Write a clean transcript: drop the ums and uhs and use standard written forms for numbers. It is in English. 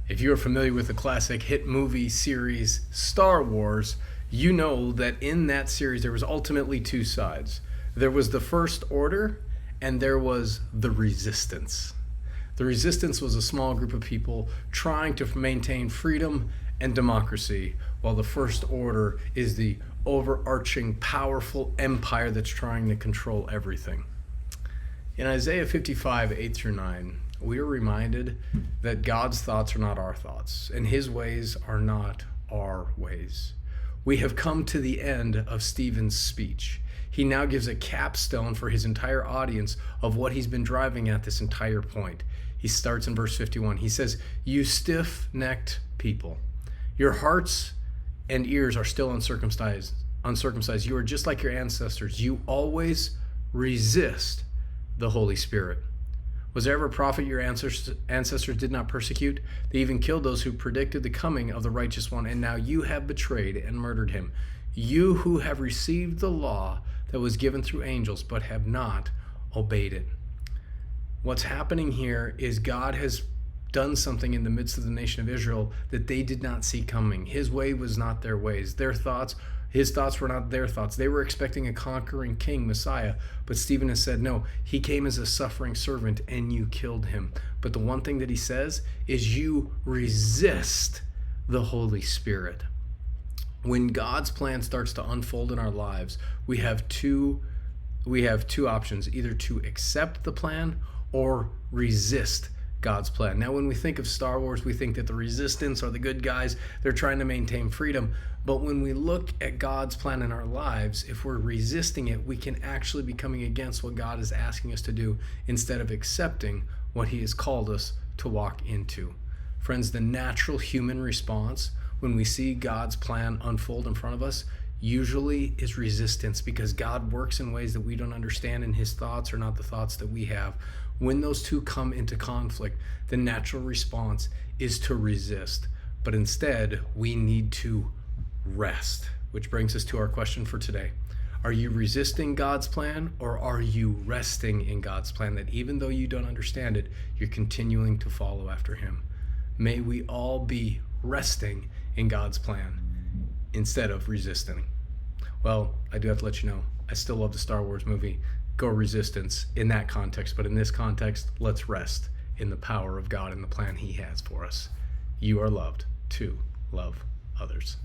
If you're familiar with the classic hit movie series Star Wars, you know that in that series there was ultimately two sides. There was the First Order and there was the Resistance. The Resistance was a small group of people trying to maintain freedom and democracy, while the First Order is the overarching, powerful empire that's trying to control everything. In Isaiah 55, 8 through 9, we are reminded that God's thoughts are not our thoughts, and his ways are not our ways. We have come to the end of Stephen's speech. He now gives a capstone for his entire audience of what he's been driving at this entire point. He starts in verse 51. He says, "You stiff-necked people, your hearts and ears are still uncircumcised. You are just like your ancestors. You always resist the Holy Spirit. Was there ever a prophet your ancestors did not persecute? They even killed those who predicted the coming of the righteous one, and now you have betrayed and murdered him. You who have received the law that was given through angels, but have not obeyed it." What's happening here is God has done something in the midst of the nation of Israel that they did not see coming. His way was not their ways. His thoughts were not their thoughts. They were expecting a conquering king, Messiah, but Stephen has said, no, he came as a suffering servant and you killed him. But the one thing that he says is you resist the Holy Spirit. When God's plan starts to unfold in our lives, we have two options, either to accept the plan or resist God's plan. Now, when we think of Star Wars, we think that the Resistance are the good guys. They're trying to maintain freedom. But when we look at God's plan in our lives, if we're resisting it, we can actually be coming against what God is asking us to do instead of accepting what he has called us to walk into. Friends, the natural human response when we see God's plan unfold in front of us usually is resistance, because God works in ways that we don't understand, and his thoughts are not the thoughts that we have. When those two come into conflict, the natural response is to resist. But instead, we need to rest, which brings us to our question for today. Are you resisting God's plan, or are you resting in God's plan, that even though you don't understand it, you're continuing to follow after him? May we all be resting in God's plan instead of resisting. Well, I do have to let you know, I still love the Star Wars movie. Go Resistance in that context, but in this context, let's rest in the power of God and the plan he has for us. You are loved to love others.